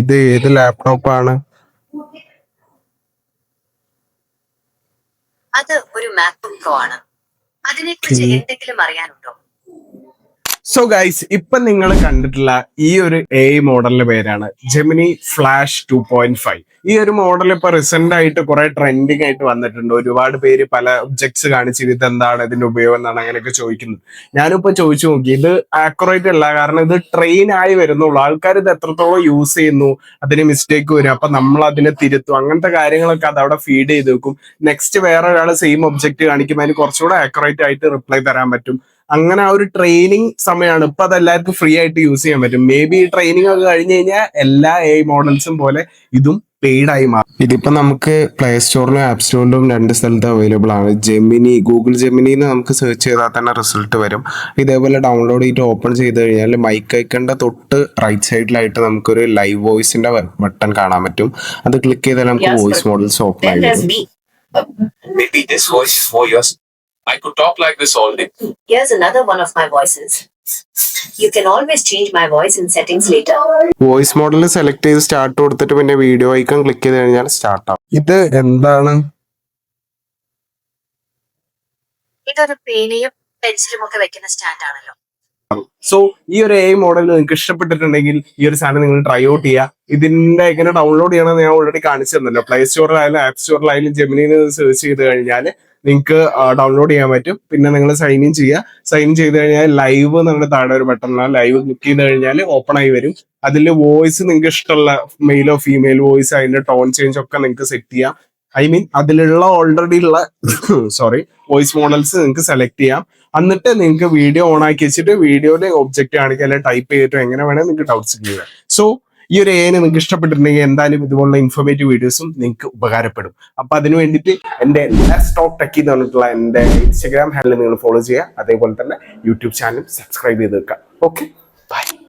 ഇത് ഏത് ലാപ്ടോപ്പാണ്? അത് ഒരു മാക്ബുക്ക് പ്രോ ആണ്. അതിനെക്കുറിച്ച് എന്തെങ്കിലും അറിയാനുണ്ടോ? സോ ഗൈസ്, ഇപ്പൊ നിങ്ങൾ കണ്ടിട്ടുള്ള ഈ ഒരു മോഡലിന്റെ പേരാണ് ജെമിനി ഫ്ലാഷ് 2.5. ഈ ഒരു മോഡൽ ഇപ്പൊ റീസെന്റ് ആയിട്ട് കുറെ ട്രെൻഡിങ് ആയിട്ട് വന്നിട്ടുണ്ട്. ഒരുപാട് പേര് പല ഒബ്ജക്ട്സ് കാണിച്ച് ഇത് എന്താണ്, ഇതിന്റെ ഉപയോഗം എന്താണ്, അങ്ങനെയൊക്കെ ചോദിക്കുന്നത്. ഞാനിപ്പോ ചോദിച്ചു നോക്കി, ഇത് ആക്യുറേറ്റ് അല്ല. കാരണം ഇത് ട്രെയിൻ ആയി വരുന്നുള്ളൂ. ആൾക്കാർ ഇത് എത്രത്തോളം യൂസ് ചെയ്യുന്നു, അതിന് മിസ്റ്റേക്ക് വരും, അപ്പൊ നമ്മൾ അതിനെ തിരുത്തും, അങ്ങനത്തെ കാര്യങ്ങളൊക്കെ അത് അവിടെ ഫീഡ് ചെയ്ത് വെക്കും. നെക്സ്റ്റ് വേറെ ഒരാൾ സെയിം ഒബ്ജക്ട് കാണിക്കുമ്പോൾ അതിന് കുറച്ചുകൂടെ ആക്യുറേറ്റ് ആയിട്ട് റിപ്ലൈ തരാൻ പറ്റും. അങ്ങനെ ആ ഒരു ട്രെയിനിങ് സമയമാണ്. ഇപ്പൊ അത് എല്ലാവർക്കും ഫ്രീ ആയിട്ട് യൂസ് ചെയ്യാൻ പറ്റും. മേ ബി ഈ ട്രെയിനിങ് ഒക്കെ കഴിഞ്ഞ് കഴിഞ്ഞാൽ എല്ലാ മോഡൽസും പോലെ ഇതും പെയ്ഡ് ആയി മാറും. ഇതിപ്പോ നമുക്ക് പ്ലേ സ്റ്റോറിലും ആപ്പ് സ്റ്റോറിലും രണ്ട് സ്ഥലത്ത് അവൈലബിൾ ആണ്. ജെമിനി, ഗൂഗിൾ ജെമിനിന്ന് നമുക്ക് സെർച്ച് ചെയ്താൽ തന്നെ റിസൾട്ട് വരും. ഇതേപോലെ ഡൗൺലോഡ് ചെയ്തിട്ട് ഓപ്പൺ ചെയ്ത് കഴിഞ്ഞാൽ മൈക്ക് ഐക്കണിന്റെ തൊട്ട് റൈറ്റ് സൈഡിലായിട്ട് നമുക്കൊരു ലൈവ് വോയിസിന്റെ ബട്ടൺ കാണാൻ പറ്റും. അത് ക്ലിക്ക് ചെയ്താൽ നമുക്ക് വോയിസ് മോഡൽസ് ഓപ്പൺ ആയി വരും. Maybe this voice is for yours. I could talk like this all day. Here's another one of my voices. You can always change my voice in settings later. Voice model select ചെയ്ത് start കൊടുത്തിട്ട് പിന്നെ video icon click ചെയ്ത് കഴിഞ്ഞാൽ start ആവും. ഇത് എന്താണ്? ഇതൊരു പേനയും പെൻസിലും ഒക്കെ വെക്കുന്ന സ്റ്റാൻഡ് ആണല്ലോ. സോ ഈ ഒരു മോഡൽ നിങ്ങൾക്ക് ഇഷ്ടപ്പെട്ടിട്ടുണ്ടെങ്കിൽ ഈ ഒരു സാധനം നിങ്ങൾ ട്രൈ ഔട്ട് ചെയ്യുക. ഇതിന്റെ എങ്ങനെ ഡൗൺലോഡ് ചെയ്യണമെന്ന് ഞാൻ ഓൾറെഡി കാണിച്ചു തന്നല്ലോ. പ്ലേ സ്റ്റോറിലായാലും ആപ്പ് സ്റ്റോറിലായാലും ജെമിനിന്ന് സെർച്ച് ചെയ്ത് കഴിഞ്ഞാൽ നിങ്ങൾക്ക് ഡൗൺലോഡ് ചെയ്യാൻ പറ്റും. പിന്നെ നിങ്ങൾ സൈൻ ഇൻ ചെയ്യുക. സൈൻ ഇൻ ചെയ്ത് കഴിഞ്ഞാൽ ലൈവ് നമ്മുടെ താഴെ ഒരു ബട്ടണിലാണ്. ലൈവ് ക്ലിക്ക് ചെയ്ത് കഴിഞ്ഞാൽ ഓപ്പൺ ആയി വരും. അതിൽ വോയിസ് നിങ്ങൾക്ക് ഇഷ്ടമുള്ള മെയിലോ ഫീമെയിൽ വോയിസ്, അതിന്റെ ടോൺ ചേഞ്ച് ഒക്കെ നിങ്ങൾക്ക് സെറ്റ് ചെയ്യാം. ഐ മീൻ അതിലുള്ള ഓൾറെഡി ഉള്ള വോയിസ് മോഡൽസ് നിങ്ങൾക്ക് സെലക്ട് ചെയ്യാം. എന്നിട്ട് നിങ്ങൾക്ക് വീഡിയോ ഓൺ ആക്കി വെച്ചിട്ട് വീഡിയോയിലെ ഒബ്ജക്റ്റ് കാണിക്കുക, അല്ലെങ്കിൽ ടൈപ്പ് ചെയ്തിട്ടോ എങ്ങനെ വേണേൽ നിങ്ങൾക്ക് ഡൗട്ട്സ് ക്ലിയർ. സോ ഈ ഒരു നിങ്ങൾക്ക് ഇഷ്ടപ്പെട്ടിട്ടുണ്ടെങ്കിൽ എന്തായാലും ഇതുപോലുള്ള ഇൻഫോർമേറ്റീവ് വീഡിയോസും നിങ്ങൾക്ക് ഉപകാരപ്പെടും. അപ്പൊ അതിന് വേണ്ടിയിട്ട് എന്റെ ലെറ്റ്സ് ടോക്ക് ടെക്കി എന്ന് പറഞ്ഞിട്ടുള്ള എന്റെ ഇൻസ്റ്റാഗ്രാം ഹാൻഡിൽ നിങ്ങൾ ഫോളോ ചെയ്യുക. അതേപോലെ തന്നെ യൂട്യൂബ് ചാനൽ സബ്സ്ക്രൈബ് ചെയ്ത് വെക്കുക. ഓക്കെ.